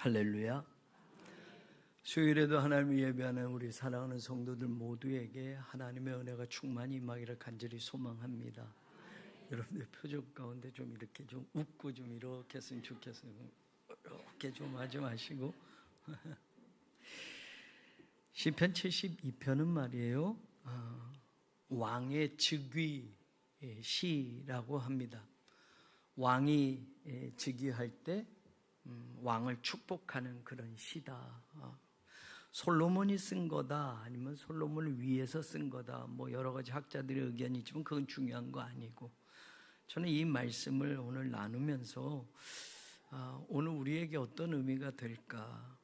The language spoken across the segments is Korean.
할렐루야. 수요일에도 하나님을 예배하는 우리 사랑하는 성도들 모두에게 하나님의 은혜가 충만히 임하기를 간절히 소망합니다. 여러분들 표정 가운데 좀 이렇게 좀 웃고 좀 이렇게 했으면 좋겠어요. 이렇게 좀 하지 마시고. 시편 72편은 말이에요, 왕의 즉위 시라고 합니다. 왕이 즉위할 때 왕을 축복하는 그런 시다. 솔로몬이 쓴 거다, 아니면 솔로몬을 위해서 쓴 거다, 뭐 여러 가지 학자들의 의견이 있지만 그건 중요한 거 아니고, 저는 이 말씀을 오늘 나누면서 오늘 우리에게 어떤 의미가 될까.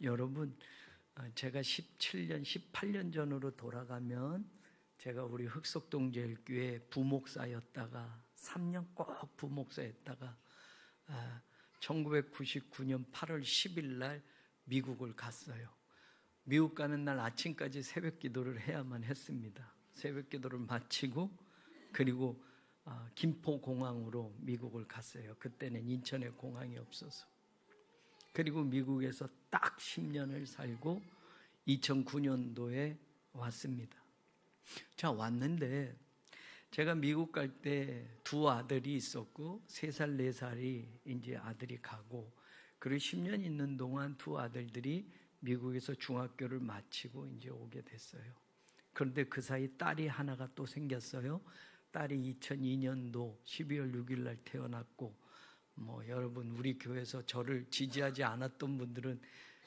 여러분, 제가 17년, 18년 전으로 돌아가면 제가 우리 흑석동제일교회 부목사였다가 3년 꼭 부목사였다가 1999년 8월 10일 날 미국을 갔어요. 미국 가는 날 아침까지 새벽 기도를 해야만 했습니다. 새벽 기도를 마치고 그리고 김포공항으로 미국을 갔어요. 그때는 인천에 공항이 없어서. 그리고 미국에서 딱 10년을 살고 2009년도에 왔습니다. 자, 왔는데 제가 미국 갈 때 두 아들이 있었고 3살, 4살이 이제 아들이 가고, 그리고 10년 있는 동안 두 아들들이 미국에서 중학교를 마치고 이제 오게 됐어요. 그런데 그 사이 딸이 하나가 또 생겼어요. 딸이 2002년도 12월 6일 날 태어났고, 뭐 여러분 우리 교회에서 저를 지지하지 않았던 분들은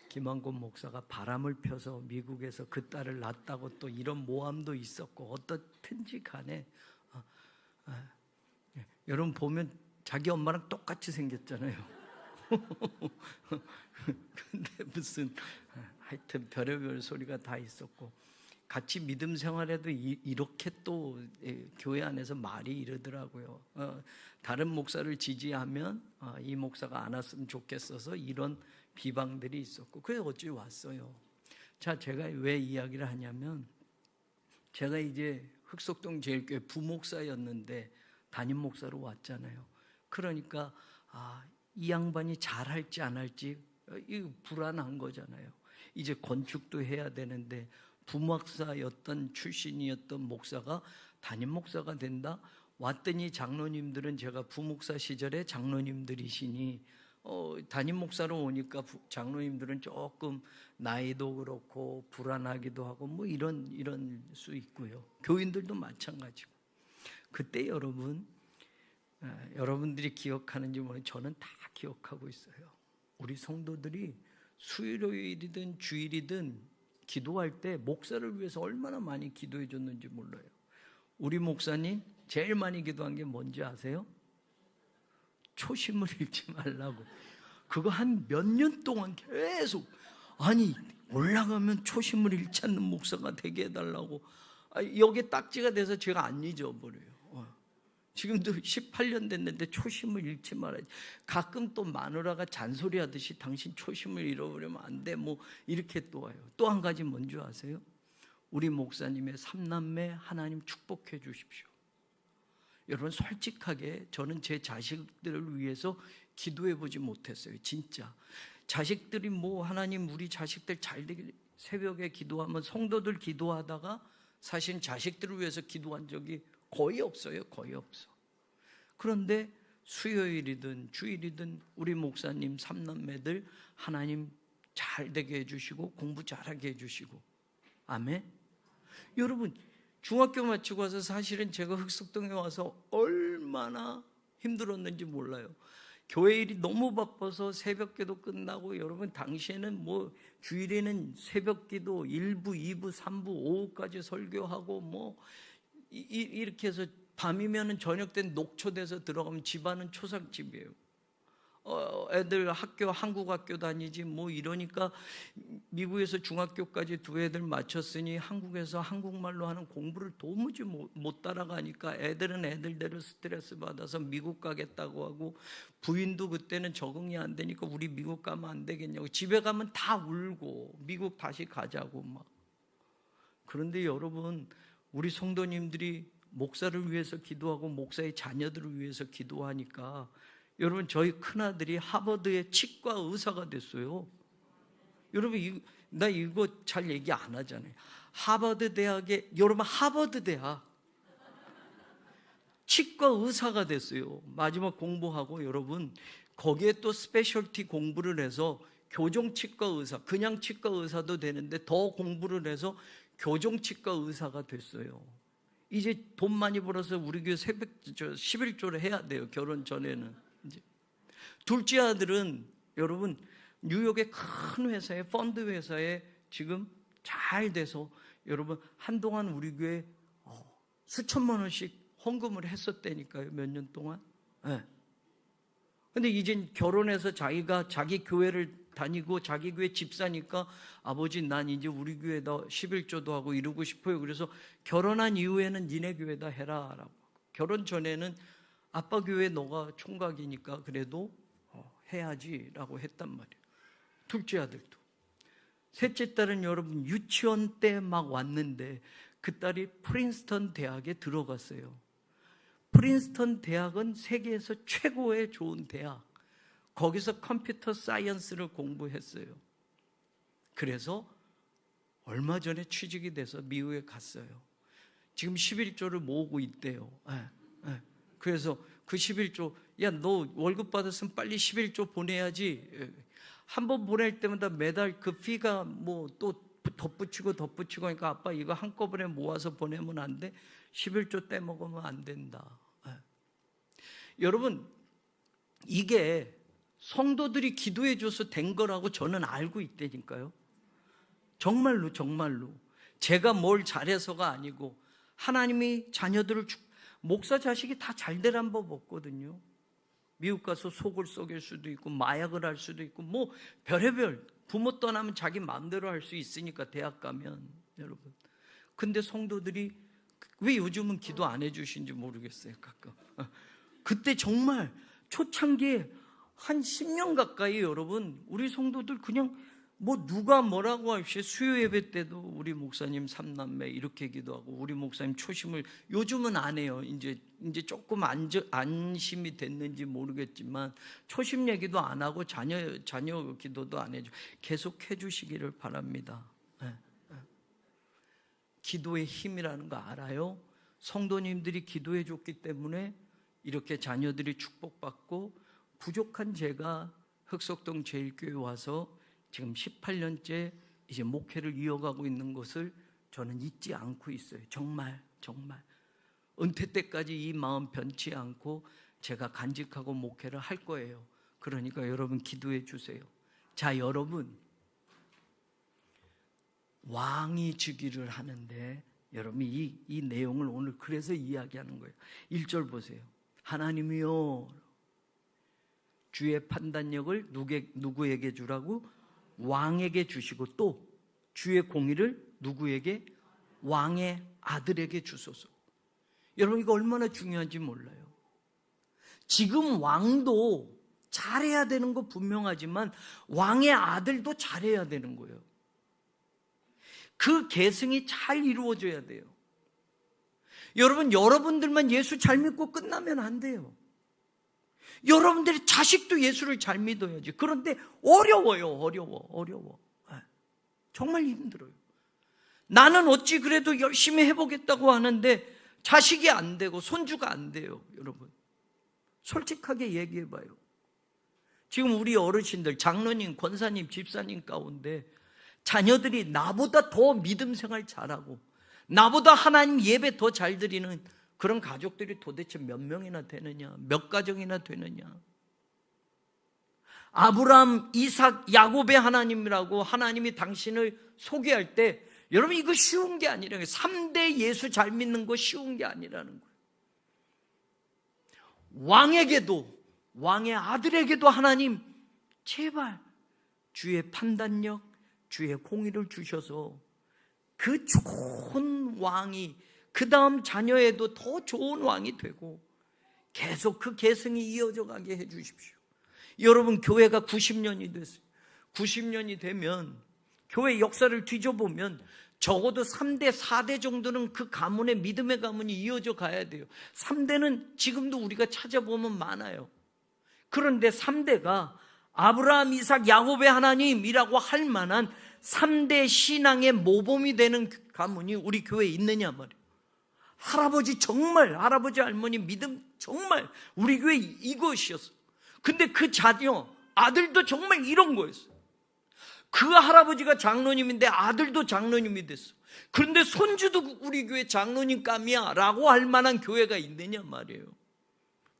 김한권 목사가 바람을 펴서 미국에서 그 딸을 낳았다고 또 이런 모함도 있었고, 어떻든지 간에 여러분 보면 자기 엄마랑 똑같이 생겼잖아요. 근데 무슨 하여튼 별의별 소리가 다 있었고, 같이 믿음 생활에도 이렇게 또 교회 안에서 말이 이러더라고요. 다른 목사를 지지하면 이 목사가 안 왔으면 좋겠어서 이런 비방들이 있었고, 그래서 어찌 왔어요. 자, 제가 왜 이야기를 하냐면, 제가 이제 흑석동 제일교회 부목사였는데 담임 목사로 왔잖아요. 그러니까 이 양반이 잘할지 안 할지 이거 불안한 거잖아요. 이제 건축도 해야 되는데 부목사였던 출신이었던 목사가 담임 목사가 된다? 왔더니 장로님들은 제가 부목사 시절에 장로님들이시니 담임 목사로 오니까 장로님들은 조금 나이도 그렇고 불안하기도 하고 뭐 이런 수 있고요. 교인들도 마찬가지고. 그때 여러분들이 기억하는지 모르겠는데 저는 다 기억하고 있어요. 우리 성도들이 수요일이든 주일이든 기도할 때 목사를 위해서 얼마나 많이 기도해 줬는지 몰라요. 우리 목사님 제일 많이 기도한 게 뭔지 아세요? 초심을 잃지 말라고. 그거 한 몇 년 동안 계속, 아니 올라가면 초심을 잃지 않는 목사가 되게 해달라고. 여기에 딱지가 돼서 제가 안 잊어버려요. 지금도 18년 됐는데 초심을 잃지 말아야지. 가끔 또 마누라가 잔소리하듯이 당신 초심을 잃어버리면 안 돼, 뭐 이렇게 또 와요. 또 한 가지 뭔지 아세요? 우리 목사님의 3남매 하나님 축복해 주십시오. 여러분 솔직하게 저는 제 자식들을 위해서 기도해 보지 못했어요. 진짜 자식들이 뭐 하나님 우리 자식들 잘 되길, 새벽에 기도하면 성도들 기도하다가 사실 자식들을 위해서 기도한 적이 거의 없어요. 거의 없어. 그런데 수요일이든 주일이든 우리 목사님 3남매들 하나님 잘 되게 해주시고 공부 잘하게 해주시고. 아멘. 여러분 중학교 마치고 와서 사실은 제가 흑석동에 와서 얼마나 힘들었는지 몰라요. 교회 일이 너무 바빠서 새벽기도 끝나고, 여러분 당시에는 뭐 주일에는 새벽기도 1부, 2부, 3부, 오후까지 설교하고 뭐 이렇게 해서 밤이면은 저녁 때 녹초돼서 들어가면 집안은 초상집이에요. 애들 한국 학교 다니지 뭐 이러니까 미국에서 중학교까지 두 애들 마쳤으니 한국에서 한국말로 하는 공부를 도무지 못 따라가니까 애들은 애들대로 스트레스 받아서 미국 가겠다고 하고, 부인도 그때는 적응이 안 되니까 우리 미국 가면 안 되겠냐고, 집에 가면 다 울고 미국 다시 가자고 막. 그런데 여러분 우리 성도님들이 목사를 위해서 기도하고 목사의 자녀들을 위해서 기도하니까 여러분 저희 큰아들이 하버드의 치과 의사가 됐어요. 여러분 나 이거 잘 얘기 안 하잖아요. 하버드 대학에, 여러분 하버드 대학 치과 의사가 됐어요. 마지막 공부하고 여러분 거기에 또 스페셜티 공부를 해서 교정치과 의사, 그냥 치과 의사도 되는데 더 공부를 해서 교정치과 의사가 됐어요. 이제 돈 많이 벌어서 우리 교회 11조를 해야 돼요. 결혼 전에는. 이제 둘째 아들은 여러분 뉴욕의 큰 회사에, 펀드 회사에 지금 잘 돼서 여러분 한동안 우리 교회 수천만 원씩 헌금을 했었다니까요. 몇 년 동안. 네. 근데 이젠 결혼해서 자기가 자기 교회를 다니고 자기 교회 집사니까 아버지 난 이제 우리 교회다 11조도 하고 이러고 싶어요. 그래서 결혼한 이후에는 니네 교회다 해라 라고. 결혼 전에는 아빠 교회 너가 총각이니까 그래도 해야지 라고 했단 말이에요. 둘째 아들도. 셋째 딸은 여러분 유치원 때 막 왔는데 그 딸이 프린스턴 대학에 들어갔어요. 프린스턴 대학은 세계에서 최고의 좋은 대학. 거기서 컴퓨터 사이언스를 공부했어요. 그래서 얼마 전에 취직이 돼서 미국에 갔어요. 지금 11조를 모으고 있대요. 그래서 그 11조, 야, 너 월급 받았으면 빨리 11조 보내야지. 한 번 보낼 때마다 매달 그 피가 뭐 또 덧붙이고 하니까 아빠 이거 한꺼번에 모아서 보내면 안 돼. 11조 떼먹으면 안 된다. 여러분 이게 성도들이 기도해 줘서 된 거라고 저는 알고 있다니까요. 정말로 제가 뭘 잘해서가 아니고 하나님이 자녀들을 목사 자식이 다 잘 되란 법 없거든요. 미국 가서 속을 썩일 수도 있고 마약을 할 수도 있고 뭐 별의별, 부모 떠나면 자기 마음대로 할 수 있으니까 대학 가면. 여러분 근데 성도들이 왜 요즘은 기도 안 해주신지 모르겠어요. 가끔 그때 정말 초창기에 한 10년 가까이 여러분 우리 성도들 그냥 뭐 누가 뭐라고 없이 수요 예배 때도 우리 목사님 3남매 이렇게 기도하고 우리 목사님 초심을, 요즘은 안 해요. 이제 조금 안심이 됐는지 모르겠지만 초심 얘기도 안 하고 자녀 기도도 안 해줘. 계속 해주시기를 바랍니다. 기도의 힘이라는 거 알아요? 성도님들이 기도해 줬기 때문에 이렇게 자녀들이 축복받고, 부족한 제가 흑석동 제일교회 와서 지금 18년째 이제 목회를 이어가고 있는 것을 저는 잊지 않고 있어요. 정말 은퇴 때까지 이 마음 변치 않고 제가 간직하고 목회를 할 거예요. 그러니까 여러분 기도해 주세요. 자, 여러분 왕이 즉위를 하는데 여러분 이 내용을 오늘 그래서 이야기하는 거예요. 1절 보세요. 하나님이요 주의 판단력을 누구에게 주라고? 왕에게 주시고, 또 주의 공의를 누구에게? 왕의 아들에게 주소서. 여러분 이거 얼마나 중요한지 몰라요. 지금 왕도 잘해야 되는 거 분명하지만 왕의 아들도 잘해야 되는 거예요. 그 계승이 잘 이루어져야 돼요. 여러분들만 예수 잘 믿고 끝나면 안 돼요. 여러분들의 자식도 예수를 잘 믿어야지. 그런데 어려워. 정말 힘들어요. 나는 어찌 그래도 열심히 해보겠다고 하는데 자식이 안 되고 손주가 안 돼요. 여러분 솔직하게 얘기해봐요. 지금 우리 어르신들, 장로님, 권사님, 집사님 가운데 자녀들이 나보다 더 믿음 생활 잘하고 나보다 하나님 예배 더 잘 드리는 그런 가족들이 도대체 몇 명이나 되느냐? 몇 가정이나 되느냐? 아브라함, 이삭, 야곱의 하나님이라고 하나님이 당신을 소개할 때 여러분 이거 쉬운 게 아니라는 거예요. 3대 예수 잘 믿는 거 쉬운 게 아니라는 거예요. 왕에게도, 왕의 아들에게도 하나님 제발 주의 판단력, 주의 공의를 주셔서 그 좋은 왕이 그 다음 자녀에도 더 좋은 왕이 되고 계속 그 계승이 이어져 가게 해 주십시오. 여러분 교회가 90년이 됐어요. 90년이 되면 교회 역사를 뒤져보면 적어도 3대, 4대 정도는 그 가문의 믿음의 가문이 이어져 가야 돼요. 3대는 지금도 우리가 찾아보면 많아요. 그런데 3대가 아브라함, 이삭, 야곱의 하나님이라고 할 만한 3대 신앙의 모범이 되는 가문이 우리 교회에 있느냐 말이에요. 할아버지 정말, 할아버지 할머니 믿음 정말 우리 교회 이것이었어요. 근데 그 자녀 아들도 정말 이런 거였어요. 그 할아버지가 장로님인데 아들도 장로님이 됐어. 그런데 손주도 우리 교회 장로님감이야 라고 할 만한 교회가 있느냐 말이에요.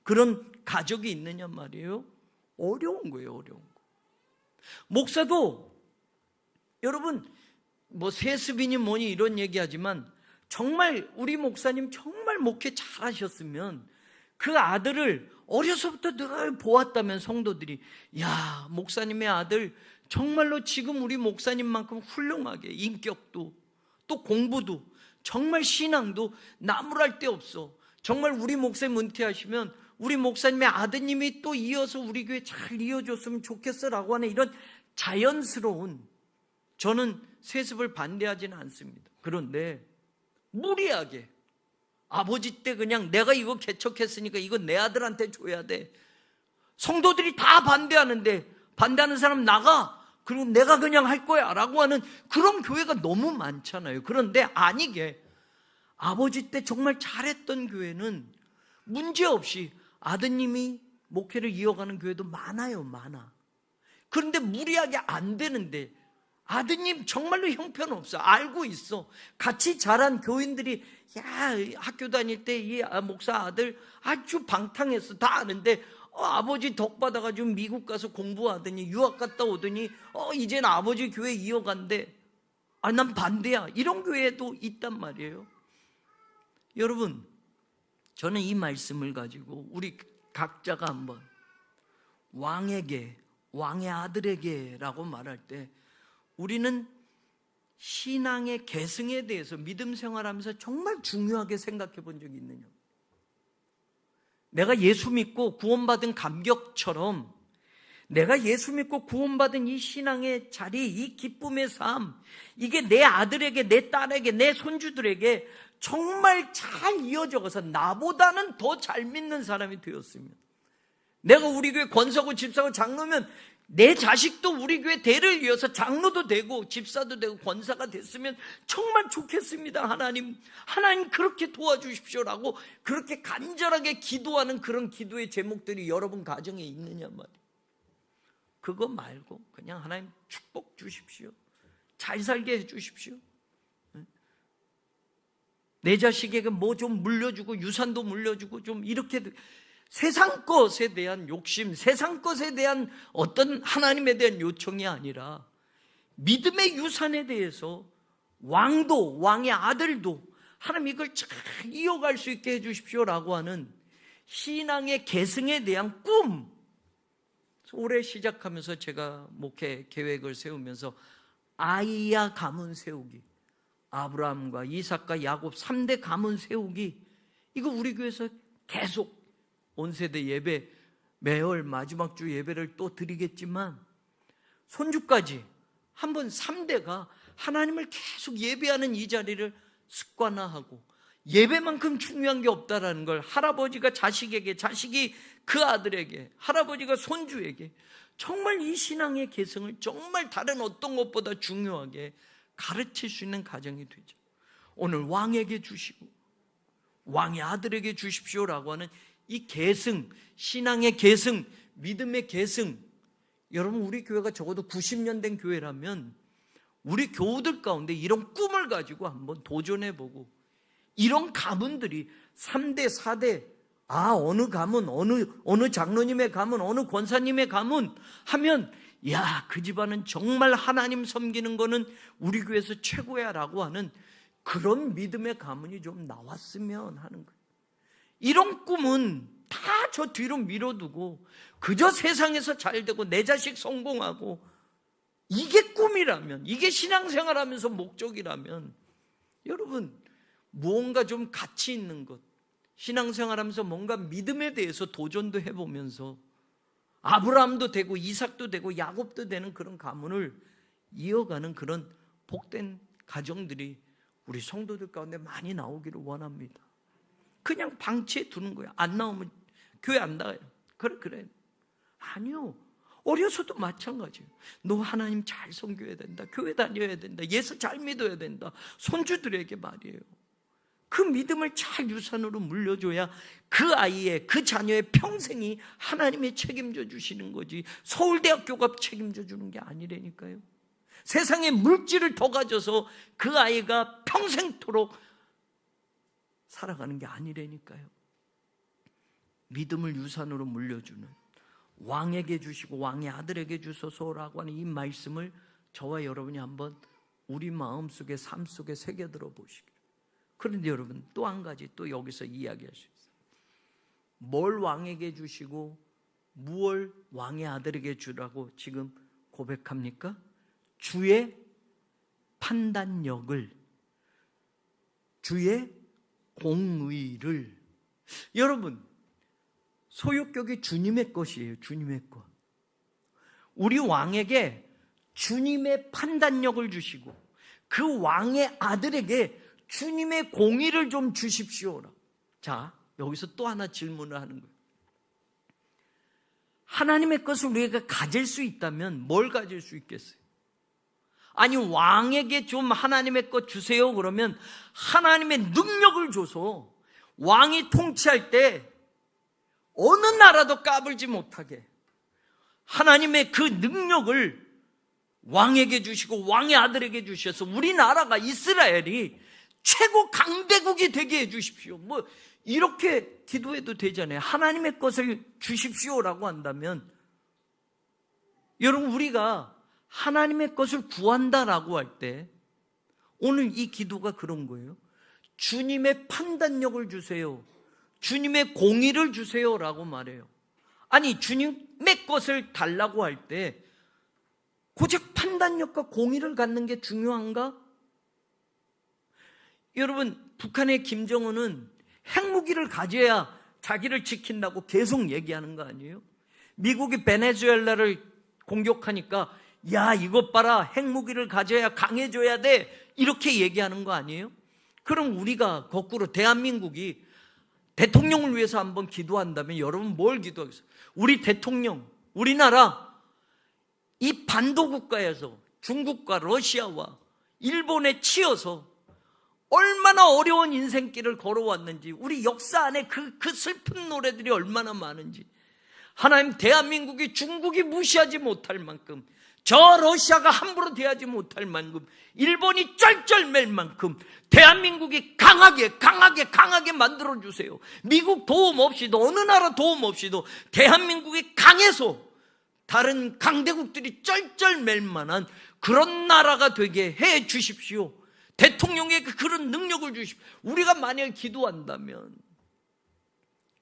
그런 가족이 있느냐 말이에요. 어려운 거예요. 어려운 거. 목사도 여러분 뭐 세습이니 뭐니 이런 얘기하지만 정말 우리 목사님 정말 목회 잘하셨으면 그 아들을 어려서부터 늘 보았다면 성도들이 야, 목사님의 아들 정말로 지금 우리 목사님만큼 훌륭하게 인격도 또 공부도 정말 신앙도 나무랄 데 없어. 정말 우리 목사님 은퇴하시면 우리 목사님의 아드님이 또 이어서 우리 교회 잘 이어줬으면 좋겠어라고 하는 이런 자연스러운, 저는 세습을 반대하지는 않습니다. 그런데 무리하게 아버지 때 그냥 내가 이거 개척했으니까 이거 내 아들한테 줘야 돼. 성도들이 다 반대하는데 반대하는 사람 나가. 그리고 내가 그냥 할 거야 라고 하는 그런 교회가 너무 많잖아요. 그런데 아니게 아버지 때 정말 잘했던 교회는 문제없이 아드님이 목회를 이어가는 교회도 많아요. 많아. 그런데 무리하게 안 되는데 아드님 정말로 형편없어. 알고 있어. 같이 자란 교인들이 야, 학교 다닐 때 이 목사 아들 아주 방탕했어. 다 아는데 아버지 덕 받아가지고 미국 가서 공부하더니 유학 갔다 오더니 이제는 아버지 교회 이어간대. 난 반대야. 이런 교회도 있단 말이에요. 여러분, 저는 이 말씀을 가지고 우리 각자가 한번 왕에게, 왕의 아들에게라고 말할 때 우리는 신앙의 계승에 대해서 믿음 생활하면서 정말 중요하게 생각해 본 적이 있느냐. 내가 예수 믿고 구원받은 감격처럼 내가 예수 믿고 구원받은 이 신앙의 자리, 이 기쁨의 삶, 이게 내 아들에게, 내 딸에게, 내 손주들에게 정말 잘 이어져가서 나보다는 더 잘 믿는 사람이 되었으면, 내가 우리 교회 권사고 집사고 장로면 내 자식도 우리 교회 대를 이어서 장로도 되고 집사도 되고 권사가 됐으면 정말 좋겠습니다. 하나님 그렇게 도와주십시오라고 그렇게 간절하게 기도하는 그런 기도의 제목들이 여러분 가정에 있느냐 말이에요. 그거 말고 그냥 하나님 축복 주십시오. 잘 살게 해 주십시오. 내 자식에게 뭐 좀 물려주고 유산도 물려주고 좀 이렇게 세상 것에 대한 욕심, 세상 것에 대한 어떤 하나님에 대한 요청이 아니라 믿음의 유산에 대해서 왕도, 왕의 아들도 하나님 이걸 잘 이어갈 수 있게 해주십시오라고 하는 신앙의 계승에 대한 꿈. 올해 시작하면서 제가 목회 계획을 세우면서 아이야 가문 세우기, 아브라함과 이삭과 야곱 3대 가문 세우기, 이거 우리 교회에서 계속 온세대 예배, 매월 마지막 주 예배를 또 드리겠지만 손주까지 한번 3대가 하나님을 계속 예배하는 이 자리를 습관화하고, 예배만큼 중요한 게 없다라는 걸 할아버지가 자식에게, 자식이 그 아들에게, 할아버지가 손주에게 정말 이 신앙의 계승을 정말 다른 어떤 것보다 중요하게 가르칠 수 있는 가정이 되죠. 오늘 왕에게 주시고 왕의 아들에게 주십시오라고 하는 이 계승, 신앙의 계승, 믿음의 계승. 여러분, 우리 교회가 적어도 90년 된 교회라면 우리 교우들 가운데 이런 꿈을 가지고 한번 도전해보고, 이런 가문들이 3대, 4대, 어느 가문, 어느 장로님의 가문, 어느 권사님의 가문 하면 야, 그 집안은 정말 하나님 섬기는 거는 우리 교회에서 최고야 라고 하는 그런 믿음의 가문이 좀 나왔으면 하는 거예요. 이런 꿈은 다 저 뒤로 밀어두고 그저 세상에서 잘되고 내 자식 성공하고, 이게 꿈이라면, 이게 신앙생활하면서 목적이라면, 여러분 무언가 좀 가치 있는 것, 신앙생활하면서 뭔가 믿음에 대해서 도전도 해보면서 아브라함도 되고 이삭도 되고 야곱도 되는 그런 가문을 이어가는 그런 복된 가정들이 우리 성도들 가운데 많이 나오기를 원합니다. 그냥 방치해 두는 거야. 안 나오면 교회 안 나가요. 그래. 아니요. 어려서도 마찬가지예요. 너 하나님 잘 섬겨야 된다. 교회 다녀야 된다. 예수 잘 믿어야 된다. 손주들에게 말이에요. 그 믿음을 잘 유산으로 물려줘야 그 아이의, 그 자녀의 평생이 하나님이 책임져 주시는 거지, 서울대학교가 책임져 주는 게 아니라니까요. 세상에 물질을 더 가져서 그 아이가 평생토록 살아가는 게 아니라니까요. 믿음을 유산으로 물려주는, 왕에게 주시고 왕의 아들에게 주소서라고 하는 이 말씀을 저와 여러분이 한번 우리 마음속에, 삶 속에 새겨들어 보시기를. 그런데 여러분, 또 한 가지 또 여기서 이야기할 수 있어요. 뭘 왕에게 주시고 무엇을 왕의 아들에게 주라고 지금 고백합니까? 주의 판단력을, 주의 공의를. 여러분, 소유격이 주님의 것이에요. 주님의 것. 우리 왕에게 주님의 판단력을 주시고 그 왕의 아들에게 주님의 공의를 좀 주십시오. 자, 여기서 또 하나 질문을 하는 거예요. 하나님의 것을 우리가 가질 수 있다면 뭘 가질 수 있겠어요? 아니, 왕에게 좀 하나님의 것 주세요 그러면 하나님의 능력을 줘서 왕이 통치할 때 어느 나라도 까불지 못하게 하나님의 그 능력을 왕에게 주시고 왕의 아들에게 주셔서 우리나라가, 이스라엘이 최고 강대국이 되게 해 주십시오. 뭐 이렇게 기도해도 되잖아요. 하나님의 것을 주십시오라고 한다면, 여러분, 우리가 하나님의 것을 구한다라고 할 때 오늘 이 기도가 그런 거예요. 주님의 판단력을 주세요. 주님의 공의를 주세요라고 말해요. 아니, 주님의 것을 달라고 할 때 고작 판단력과 공의를 갖는 게 중요한가? 여러분, 북한의 김정은은 핵무기를 가져야 자기를 지킨다고 계속 얘기하는 거 아니에요? 미국이 베네수엘라를 공격하니까 야, 이것 봐라, 핵무기를 가져야 강해져야 돼, 이렇게 얘기하는 거 아니에요? 그럼 우리가 거꾸로 대한민국이 대통령을 위해서 한번 기도한다면 여러분 뭘 기도하겠어요? 우리 대통령, 우리나라 이 반도국가에서 중국과 러시아와 일본에 치여서 얼마나 어려운 인생길을 걸어왔는지, 우리 역사 안에 그 슬픈 노래들이 얼마나 많은지, 하나님, 대한민국이 중국이 무시하지 못할 만큼, 저 러시아가 함부로 대하지 못할 만큼, 일본이 쩔쩔맬 만큼 대한민국이 강하게 만들어주세요. 미국 도움 없이도, 어느 나라 도움 없이도 대한민국이 강해서 다른 강대국들이 쩔쩔맬 만한 그런 나라가 되게 해 주십시오. 대통령에게 그런 능력을 주십시오. 우리가 만약에 기도한다면.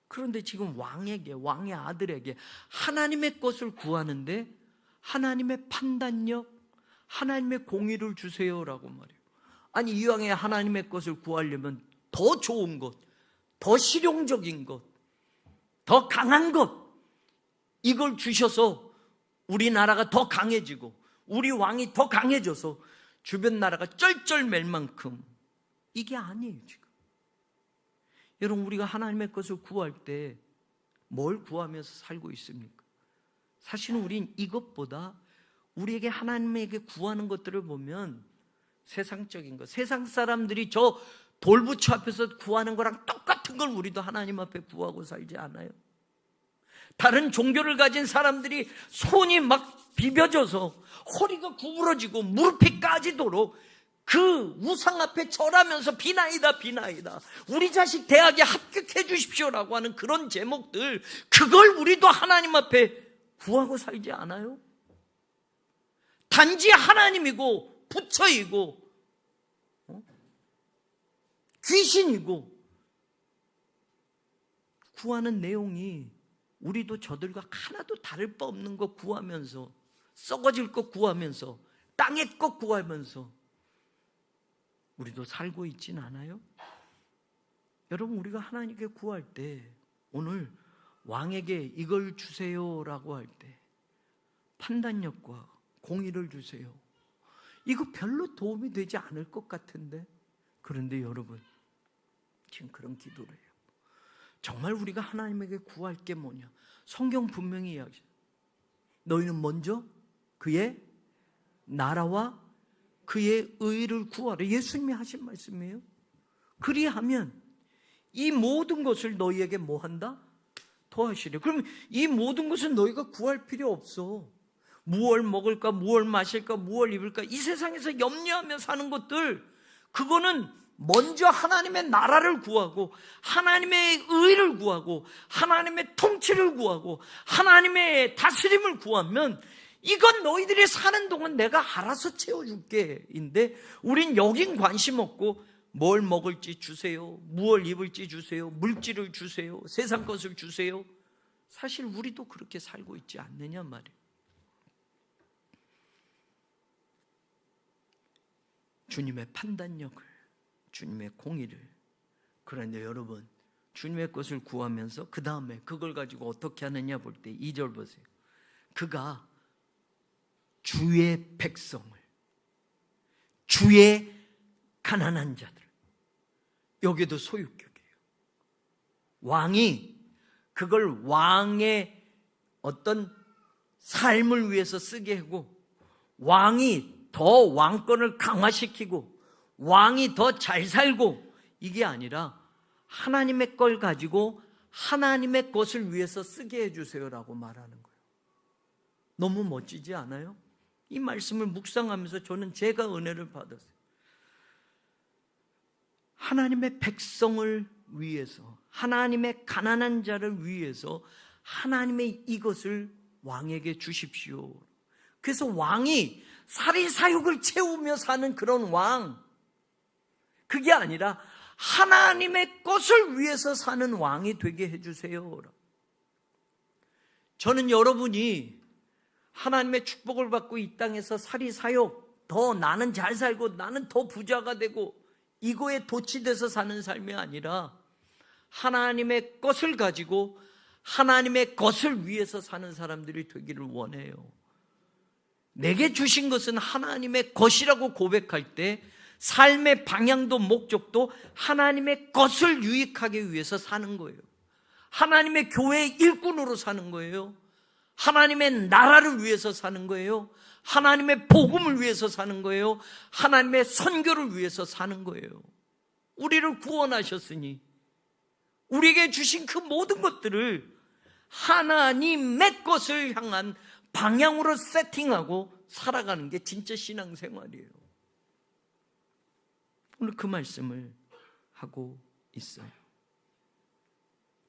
그런데 지금 왕에게, 왕의 아들에게 하나님의 것을 구하는데 하나님의 판단력, 하나님의 공의를 주세요라고 말해요. 아니, 이왕에 하나님의 것을 구하려면 더 좋은 것, 더 실용적인 것, 더 강한 것, 이걸 주셔서 우리나라가 더 강해지고 우리 왕이 더 강해져서 주변 나라가 쩔쩔맬 만큼, 이게 아니에요 지금. 여러분, 우리가 하나님의 것을 구할 때 뭘 구하면서 살고 있습니까? 사실은 우린 이것보다 우리에게 하나님에게 구하는 것들을 보면 세상적인 것, 세상 사람들이 저 돌부처 앞에서 구하는 거랑 똑같은 걸 우리도 하나님 앞에 구하고 살지 않아요? 다른 종교를 가진 사람들이 손이 막 비벼져서 허리가 구부러지고 무릎이 까지도록 그 우상 앞에 절하면서 비나이다 우리 자식 대학에 합격해 주십시오라고 하는 그런 제목들, 그걸 우리도 하나님 앞에 구하고 살지 않아요? 단지 하나님이고 부처이고 귀신이고 구하는 내용이 우리도 저들과 하나도 다를 바 없는 것 구하면서, 썩어질 것 구하면서, 땅의 것 구하면서 우리도 살고 있진 않아요? 여러분, 우리가 하나님께 구할 때, 오늘 왕에게 이걸 주세요라고 할 때 판단력과 공의를 주세요, 이거 별로 도움이 되지 않을 것 같은데, 그런데 여러분, 지금 그런 기도를 해요. 정말 우리가 하나님에게 구할 게 뭐냐? 성경 분명히 이야기해요. 너희는 먼저 그의 나라와 그의 의를 구하라. 예수님이 하신 말씀이에요. 그리하면 이 모든 것을 너희에게 뭐 한다? 더하시려. 그럼 이 모든 것은 너희가 구할 필요 없어. 무얼 먹을까, 무얼 마실까, 무얼 입을까, 이 세상에서 염려하며 사는 것들, 그거는 먼저 하나님의 나라를 구하고 하나님의 의를 구하고 하나님의 통치를 구하고 하나님의 다스림을 구하면 이건 너희들이 사는 동안 내가 알아서 채워줄게 인데, 우린 여긴 관심 없고 뭘 먹을지 주세요, 무얼 입을지 주세요, 물질을 주세요, 세상 것을 주세요. 사실 우리도 그렇게 살고 있지 않느냐 말이에요. 주님의 판단력을, 주님의 공의를. 그런데 여러분, 주님의 것을 구하면서 그 다음에 그걸 가지고 어떻게 하느냐 볼 때 2절 보세요. 그가 주의 백성을, 주의 가난한 자들, 여기도 소유격이에요. 왕이 그걸 왕의 어떤 삶을 위해서 쓰게 하고, 왕이 더 왕권을 강화시키고 왕이 더 잘 살고, 이게 아니라 하나님의 걸 가지고 하나님의 것을 위해서 쓰게 해주세요라고 말하는 거예요. 너무 멋지지 않아요? 이 말씀을 묵상하면서 저는 제가 은혜를 받았어요. 하나님의 백성을 위해서, 하나님의 가난한 자를 위해서 하나님의 이것을 왕에게 주십시오. 그래서 왕이 사리사욕을 채우며 사는 그런 왕, 그게 아니라 하나님의 것을 위해서 사는 왕이 되게 해주세요. 저는 여러분이 하나님의 축복을 받고 이 땅에서 사리사욕, 더 나는 잘 살고 나는 더 부자가 되고 이거에 도취돼서 사는 삶이 아니라 하나님의 것을 가지고 하나님의 것을 위해서 사는 사람들이 되기를 원해요. 내게 주신 것은 하나님의 것이라고 고백할 때 삶의 방향도 목적도 하나님의 것을 유익하기 위해서 사는 거예요. 하나님의 교회의 일꾼으로 사는 거예요. 하나님의 나라를 위해서 사는 거예요. 하나님의 복음을 위해서 사는 거예요. 하나님의 선교를 위해서 사는 거예요. 우리를 구원하셨으니 우리에게 주신 그 모든 것들을 하나님의 것을 향한 방향으로 세팅하고 살아가는 게 진짜 신앙생활이에요. 오늘 그 말씀을 하고 있어요.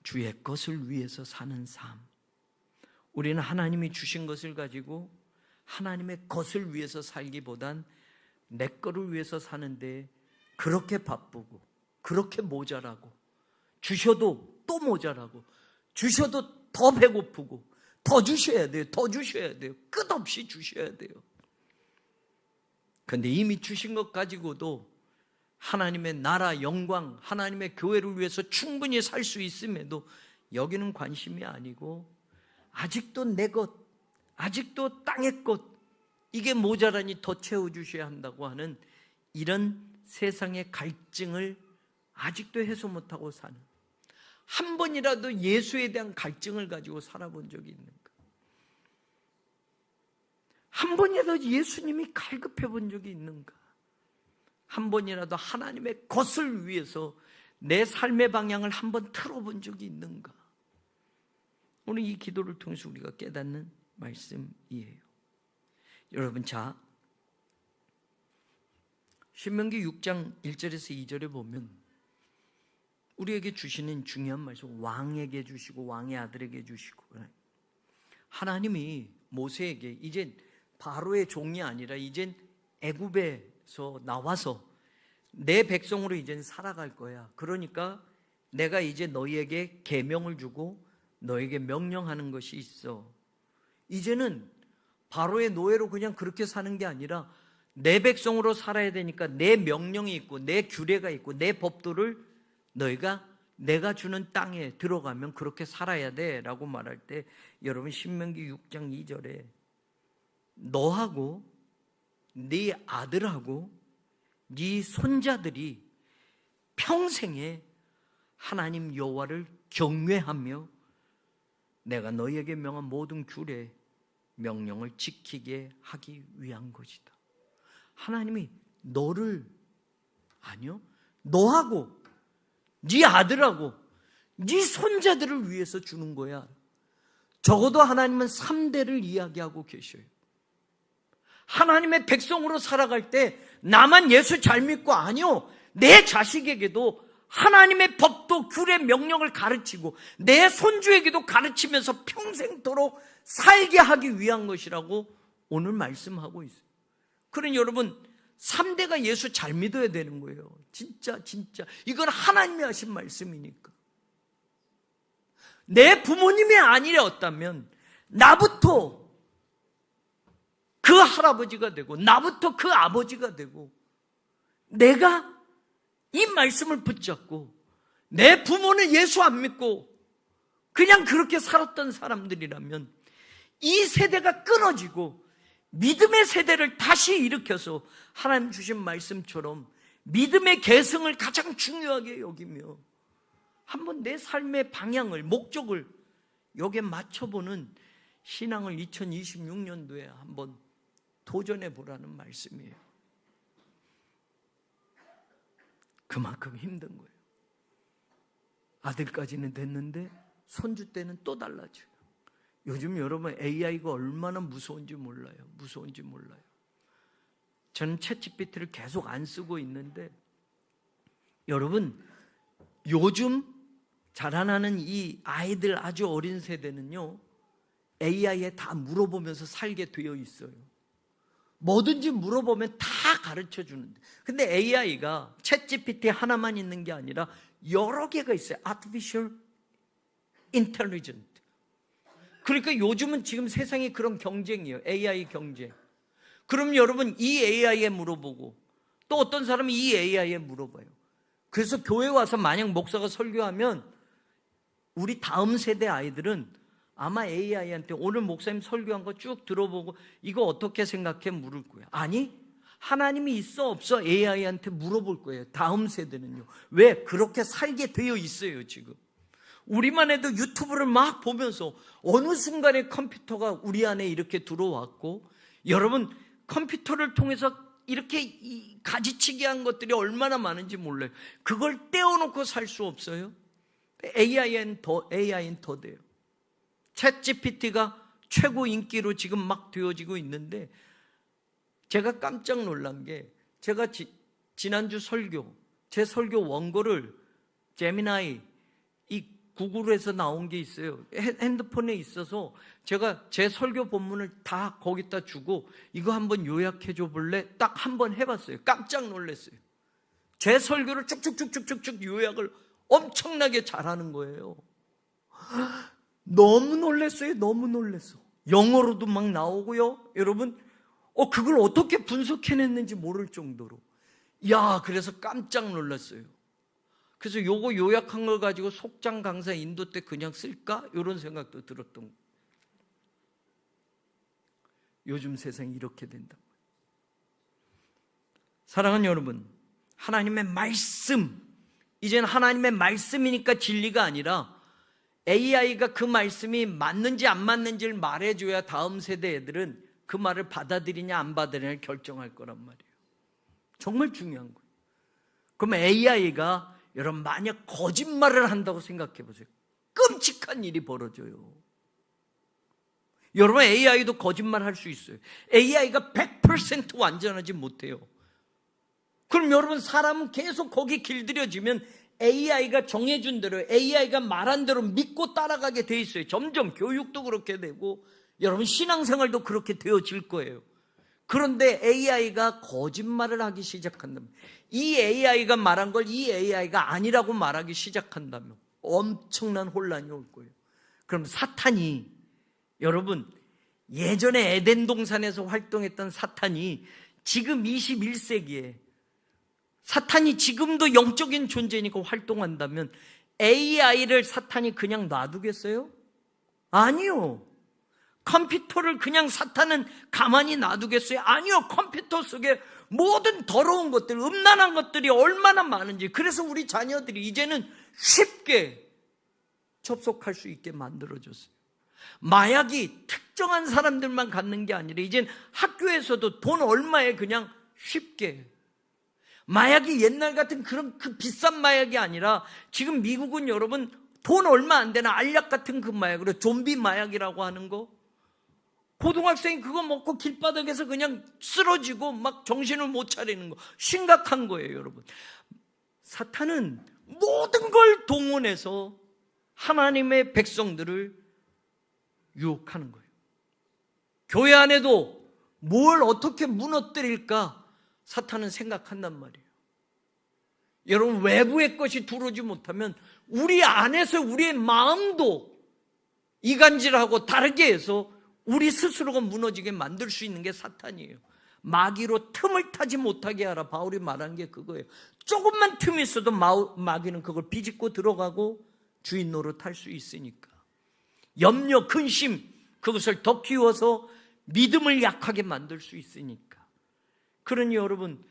주의 것을 위해서 사는 삶. 우리는 하나님이 주신 것을 가지고 하나님의 것을 위해서 살기보단 내 거를 위해서 사는데 그렇게 바쁘고 그렇게 모자라고, 주셔도 또 모자라고, 주셔도 더 배고프고, 더 주셔야 돼요. 더 주셔야 돼요. 끝없이 주셔야 돼요. 그런데 이미 주신 것 가지고도 하나님의 나라 영광, 하나님의 교회를 위해서 충분히 살 수 있음에도 여기는 관심이 아니고 아직도 내 것, 아직도 땅의 것, 이게 모자라니 더 채워주셔야 한다고 하는 이런 세상의 갈증을 아직도 해소 못하고 사는, 한 번이라도 예수에 대한 갈증을 가지고 살아본 적이 있는가? 한 번이라도 예수님이 갈급해 본 적이 있는가? 한 번이라도 하나님의 것을 위해서 내 삶의 방향을 한번 틀어본 적이 있는가? 오늘 이 기도를 통해서 우리가 깨닫는 말씀이에요. 여러분, 자, 신명기 6장 1절에서 2절에 보면 우리에게 주시는 중요한 말씀, 왕에게 주시고 왕의 아들에게 주시고, 하나님이 모세에게 이제 바로의 종이 아니라 이젠 애굽에서 나와서 내 백성으로 이젠 살아갈 거야. 그러니까 내가 이제 너희에게 계명을 주고 너에게 명령하는 것이 있어. 이제는 바로의 노예로 그냥 그렇게 사는 게 아니라 내 백성으로 살아야 되니까 내 명령이 있고 내 규례가 있고 내 법도를 너희가 내가 주는 땅에 들어가면 그렇게 살아야 돼 라고 말할 때, 여러분 신명기 6장 2절에 너하고 네 아들하고 네 손자들이 평생에 하나님 여호와를 경외하며 내가 너희에게 명한 모든 규례, 명령을 지키게 하기 위한 것이다. 하나님이 너를, 아니요, 너하고 네 아들하고 네 손자들을 위해서 주는 거야. 적어도 하나님은 3대를 이야기하고 계셔요. 하나님의 백성으로 살아갈 때 나만 예수 잘 믿고, 아니요, 내 자식에게도 하나님의 법도 규례 명령을 가르치고 내 손주에게도 가르치면서 평생도록 살게 하기 위한 것이라고 오늘 말씀하고 있어요. 그러니 여러분, 3대가 예수 잘 믿어야 되는 거예요. 진짜 이건 하나님이 하신 말씀이니까. 내 부모님이 아니었다면 나부터 그 할아버지가 되고 나부터 그 아버지가 되고, 내가 이 말씀을 붙잡고 내 부모는 예수 안 믿고 그냥 그렇게 살았던 사람들이라면 이 세대가 끊어지고 믿음의 세대를 다시 일으켜서 하나님 주신 말씀처럼 믿음의 계승을 가장 중요하게 여기며 한번 내 삶의 방향을, 목적을 여기에 맞춰보는 신앙을 2026년도에 한번 도전해 보라는 말씀이에요. 그만큼 힘든 거예요. 아들까지는 됐는데 손주 때는 또 달라져요. 요즘 여러분 AI가 얼마나 무서운지 몰라요. 저는 챗GPT를 계속 안 쓰고 있는데, 여러분 요즘 자라나는 이 아이들, 아주 어린 세대는요, AI에 다 물어보면서 살게 되어 있어요. 뭐든지 물어보면 다 가르쳐 주는데, 근데 AI가 챗GPT 하나만 있는 게 아니라 여러 개가 있어요. Artificial Intelligence. 그러니까 요즘은 지금 세상이 그런 경쟁이에요. AI 경쟁. 그럼 여러분 이 AI에 물어보고 또 어떤 사람은 이 AI에 물어봐요. 그래서 교회 와서 만약 목사가 설교하면 우리 다음 세대 아이들은 아마 AI한테 오늘 목사님 설교한 거 쭉 들어보고 이거 어떻게 생각해 물을 거야. 아니, 하나님이 있어 없어 AI한테 물어볼 거예요. 다음 세대는요. 왜? 그렇게 살게 되어 있어요. 지금 우리만 해도 유튜브를 막 보면서 어느 순간에 컴퓨터가 우리 안에 이렇게 들어왔고, 여러분 컴퓨터를 통해서 이렇게 가지치기 한 것들이 얼마나 많은지 몰라요. 그걸 떼어놓고 살 수 없어요. AI는 더 돼요. 챗GPT가 최고 인기로 지금 막 되어지고 있는데, 제가 깜짝 놀란 게, 제가 지난주 제 설교 원고를 제미나이, 이 구글에서 나온 게 있어요. 핸드폰에 있어서 제가 제 설교 본문을 다 거기다 주고 이거 한번 요약해 줘 볼래? 딱 한번 해봤어요. 깜짝 놀랐어요. 제 설교를 쭉쭉쭉쭉쭉 요약을 엄청나게 잘하는 거예요. 너무 놀랐어요. 너무 놀랐어. 영어로도 막 나오고요. 여러분, 그걸 어떻게 분석해냈는지 모를 정도로. 그래서 깜짝 놀랐어요. 그래서 요거 요약한 걸 가지고 속장 강사 인도 때 그냥 쓸까? 이런 생각도 들었던 거예요. 요즘 세상이 이렇게 된다고요. 사랑하는 여러분, 하나님의 말씀, 이제는 하나님의 말씀이니까 진리가 아니라 AI가 그 말씀이 맞는지 안 맞는지를 말해줘야 다음 세대 애들은 그 말을 받아들이냐 안 받아들이냐 결정할 거란 말이에요. 정말 중요한 거예요. 그럼 AI가 여러분 만약 거짓말을 한다고 생각해 보세요. 끔찍한 일이 벌어져요. 여러분 AI도 거짓말 할 수 있어요. AI가 100% 완전하지 못해요. 그럼 여러분 사람은 계속 거기 길들여지면 AI가 정해준 대로, AI가 말한 대로 믿고 따라가게 돼 있어요. 점점 교육도 그렇게 되고 여러분 신앙생활도 그렇게 되어질 거예요. 그런데 AI가 거짓말을 하기 시작한다면, 이 AI가 말한 걸 이 AI가 아니라고 말하기 시작한다면 엄청난 혼란이 올 거예요. 그럼 사탄이, 여러분 예전에 에덴 동산에서 활동했던 사탄이 지금 21세기에 사탄이 지금도 영적인 존재니까 활동한다면 AI를 사탄이 그냥 놔두겠어요? 아니요. 컴퓨터를 그냥 사탄은 가만히 놔두겠어요? 아니요. 컴퓨터 속에 모든 더러운 것들, 음란한 것들이 얼마나 많은지. 그래서 우리 자녀들이 이제는 쉽게 접속할 수 있게 만들어졌어요. 마약이 특정한 사람들만 갖는 게 아니라 이젠 학교에서도 돈 얼마에 그냥 쉽게, 마약이 옛날 같은 그런 그 비싼 마약이 아니라 지금 미국은 여러분 돈 얼마 안 되는 알약 같은 그 마약으로 좀비 마약이라고 하는 거, 고등학생이 그거 먹고 길바닥에서 그냥 쓰러지고 막 정신을 못 차리는 거, 심각한 거예요. 여러분, 사탄은 모든 걸 동원해서 하나님의 백성들을 유혹하는 거예요. 교회 안에도 뭘 어떻게 무너뜨릴까 사탄은 생각한단 말이에요. 여러분, 외부의 것이 들어오지 못하면 우리 안에서 우리의 마음도 이간질하고 다르게 해서 우리 스스로가 무너지게 만들 수 있는 게 사탄이에요. 마귀로 틈을 타지 못하게 하라, 바울이 말한 게 그거예요. 조금만 틈이 있어도 마귀는 그걸 비집고 들어가고 주인 노릇할 수 있으니까. 염려, 근심, 그것을 더 키워서 믿음을 약하게 만들 수 있으니까. 그러니 여러분,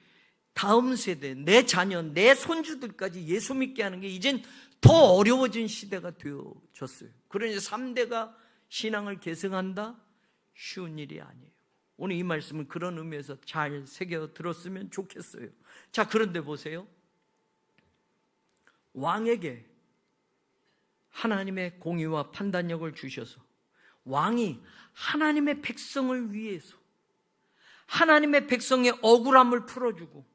다음 세대, 내 자녀, 내 손주들까지 예수 믿게 하는 게 이젠 더 어려워진 시대가 되어졌어요. 그러니 3대가 신앙을 계승한다? 쉬운 일이 아니에요. 오늘 이 말씀은 그런 의미에서 잘 새겨 들었으면 좋겠어요. 자, 그런데 보세요. 왕에게 하나님의 공의와 판단력을 주셔서 왕이 하나님의 백성을 위해서 하나님의 백성의 억울함을 풀어주고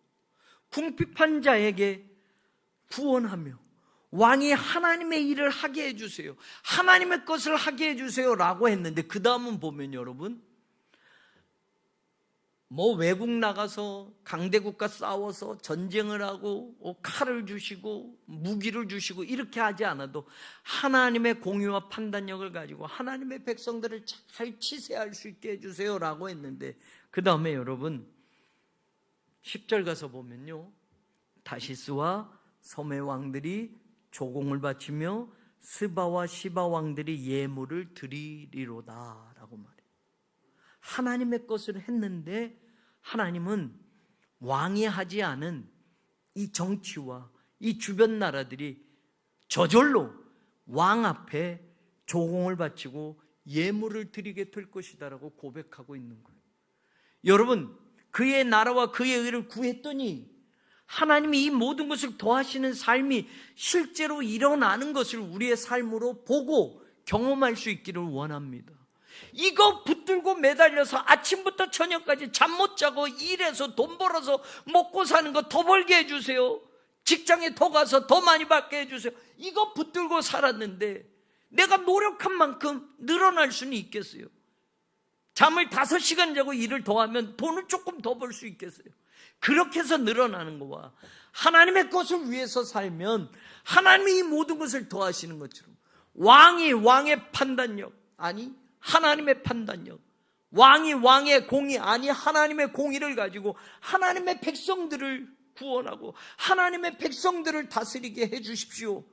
궁핍한 자에게 구원하며 왕이 하나님의 일을 하게 해주세요, 하나님의 것을 하게 해주세요 라고 했는데, 그 다음은 보면 여러분, 뭐 외국 나가서 강대국과 싸워서 전쟁을 하고 칼을 주시고 무기를 주시고 이렇게 하지 않아도 하나님의 공의와 판단력을 가지고 하나님의 백성들을 잘 치세할 수 있게 해주세요 라고 했는데, 그 다음에 여러분 10절 가서 보면요, 다시스와 섬의 왕들이 조공을 바치며 스바와 시바 왕들이 예물을 드리리로다 라고 말해요. 하나님의 것을 했는데 하나님은 왕이 하지 않은 이 정치와 이 주변 나라들이 저절로 왕 앞에 조공을 바치고 예물을 드리게 될 것이다 라고 고백하고 있는 거예요. 여러분, 그의 나라와 그의 의를 구했더니 하나님이 이 모든 것을 더하시는 삶이 실제로 일어나는 것을 우리의 삶으로 보고 경험할 수 있기를 원합니다. 이거 붙들고 매달려서 아침부터 저녁까지 잠 못 자고 일해서 돈 벌어서 먹고 사는 거 더 벌게 해주세요, 직장에 더 가서 더 많이 받게 해주세요, 이거 붙들고 살았는데 내가 노력한 만큼 늘어날 수는 있겠어요? 잠을 5시간 자고 일을 더 하면 돈을 조금 더 벌 수 있겠어요? 그렇게 해서 늘어나는 거와 하나님의 것을 위해서 살면 하나님이 이 모든 것을 더하시는 것처럼, 왕의 판단력, 아니 하나님의 판단력, 왕의 공의, 아니 하나님의 공의를 가지고 하나님의 백성들을 구원하고 하나님의 백성들을 다스리게 해 주십시오.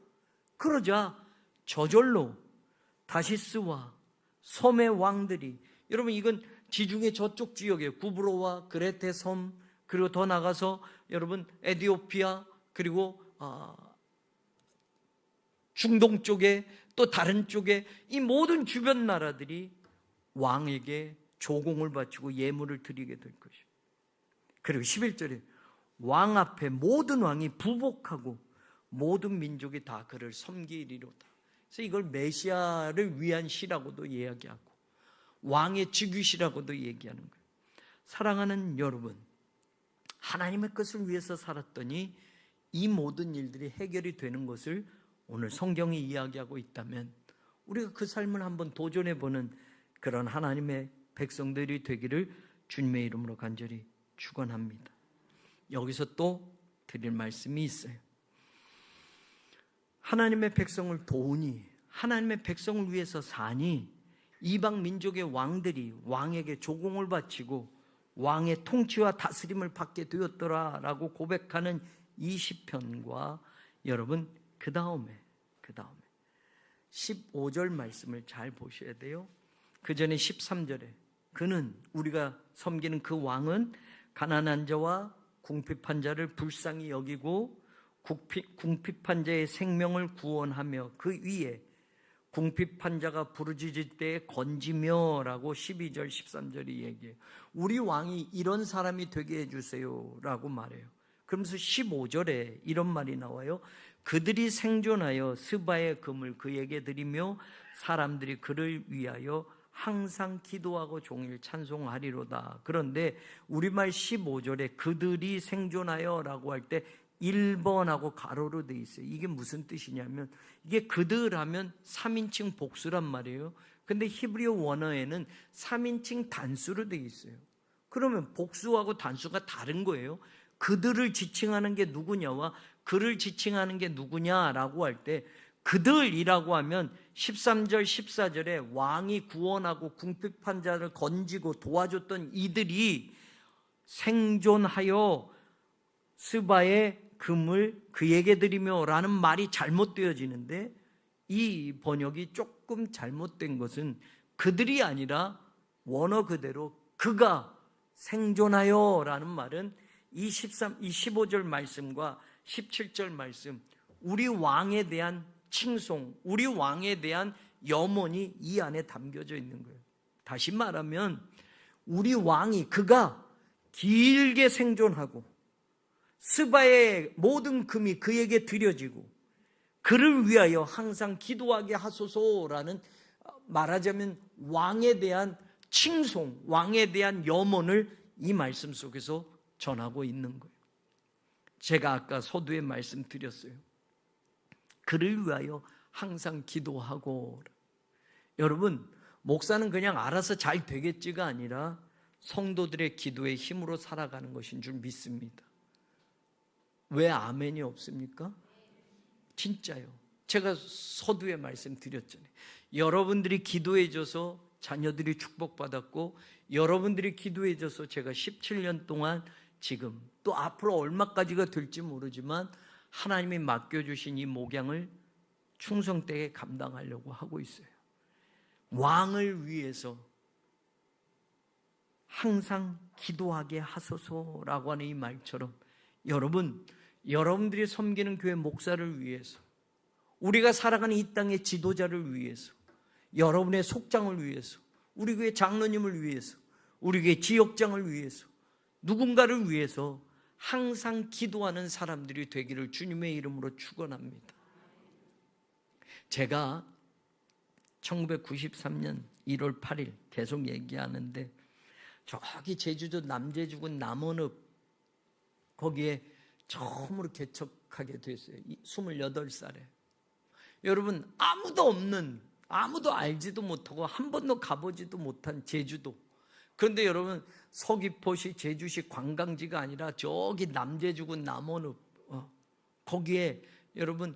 그러자 저절로 다시스와 섬의 왕들이, 여러분 이건 지중해 저쪽 지역이에요. 구브로와 그레테 섬, 그리고 더 나가서 여러분 에티오피아, 그리고 중동 쪽에 또 다른 쪽에 이 모든 주변 나라들이 왕에게 조공을 바치고 예물을 드리게 될 것이에요. 그리고 11절에 왕 앞에 모든 왕이 부복하고 모든 민족이 다 그를 섬기리로다. 그래서 이걸 메시아를 위한 시라고도 이야기하고 왕의 즉위시라고도 얘기하는 거예요. 사랑하는 여러분, 하나님의 것을 위해서 살았더니 이 모든 일들이 해결이 되는 것을 오늘 성경이 이야기하고 있다면 우리가 그 삶을 한번 도전해보는 그런 하나님의 백성들이 되기를 주님의 이름으로 간절히 축원합니다. 여기서 또 드릴 말씀이 있어요. 하나님의 백성을 도우니, 하나님의 백성을 위해서 사니 이방 민족의 왕들이 왕에게 조공을 바치고 왕의 통치와 다스림을 받게 되었더라라고 고백하는 이 시편과 여러분 그 다음에 15절 말씀을 잘 보셔야 돼요. 그 전에 13절에 그는, 우리가 섬기는 그 왕은 가난한 자와 궁핍한 자를 불쌍히 여기고 궁핍한 자의 생명을 구원하며 그 위에 궁핍한 자가 부르짖을 때에 건지며 라고 12절 13절이 얘기해요. 우리 왕이 이런 사람이 되게 해주세요 라고 말해요. 그러면서 15절에 이런 말이 나와요. 그들이 생존하여 스바의 금을 그에게 드리며 사람들이 그를 위하여 항상 기도하고 종일 찬송하리로다. 그런데 우리말 15절에 그들이 생존하여 라고 할 때 1번하고 가로로 돼 있어요. 이게 무슨 뜻이냐면 이게 그들 하면 3인칭 복수란 말이에요. 근데 히브리어 원어에는 3인칭 단수로 돼 있어요. 그러면 복수하고 단수가 다른 거예요. 그들을 지칭하는 게 누구냐와 그를 지칭하는 게 누구냐라고 할 때 그들이라고 하면 13절 14절에 왕이 구원하고 궁핍한 자를 건지고 도와줬던 이들이 생존하여 스바의 금을 그에게 드리며 라는 말이 잘못되어지는데 이 번역이 조금 잘못된 것은 그들이 아니라 원어 그대로 그가 생존하여 라는 말은 이 15절 말씀과 17절 말씀, 우리 왕에 대한 칭송, 우리 왕에 대한 염원이 이 안에 담겨져 있는 거예요. 다시 말하면 우리 왕이 그가 길게 생존하고 스바의 모든 금이 그에게 드려지고 그를 위하여 항상 기도하게 하소서라는, 말하자면 왕에 대한 칭송, 왕에 대한 염원을 이 말씀 속에서 전하고 있는 거예요. 제가 아까 서두에 말씀드렸어요. 그를 위하여 항상 기도하고. 여러분, 목사는 그냥 알아서 잘 되겠지가 아니라 성도들의 기도의 힘으로 살아가는 것인 줄 믿습니다. 왜 아멘이 없습니까? 진짜요. 제가 서두에 말씀드렸잖아요. 여러분들이 기도해줘서 자녀들이 축복받았고, 여러분들이 기도해줘서 제가 17년 동안 지금 또 앞으로 얼마까지가 될지 모르지만 하나님이 맡겨주신 이 목양을 충성되게 감당하려고 하고 있어요. 왕을 위해서 항상 기도하게 하소서라고 하는 이 말처럼 여러분들이 섬기는 교회 목사를 위해서, 우리가 살아가는 이 땅의 지도자를 위해서, 여러분의 속장을 위해서, 우리 교회 장로님을 위해서, 우리 교회 지역장을 위해서, 누군가를 위해서 항상 기도하는 사람들이 되기를 주님의 이름으로 축원합니다. 제가 1993년 1월 8일 계속 얘기하는데 저기 제주도 남제주군 남원읍 거기에 처음으로 개척하게 됐어요. 28살에. 여러분, 아무도 없는, 아무도 알지도 못하고 한 번도 가보지도 못한 제주도. 그런데 여러분, 서귀포시 제주시 관광지가 아니라 저기 남제주군 남원읍 거기에 여러분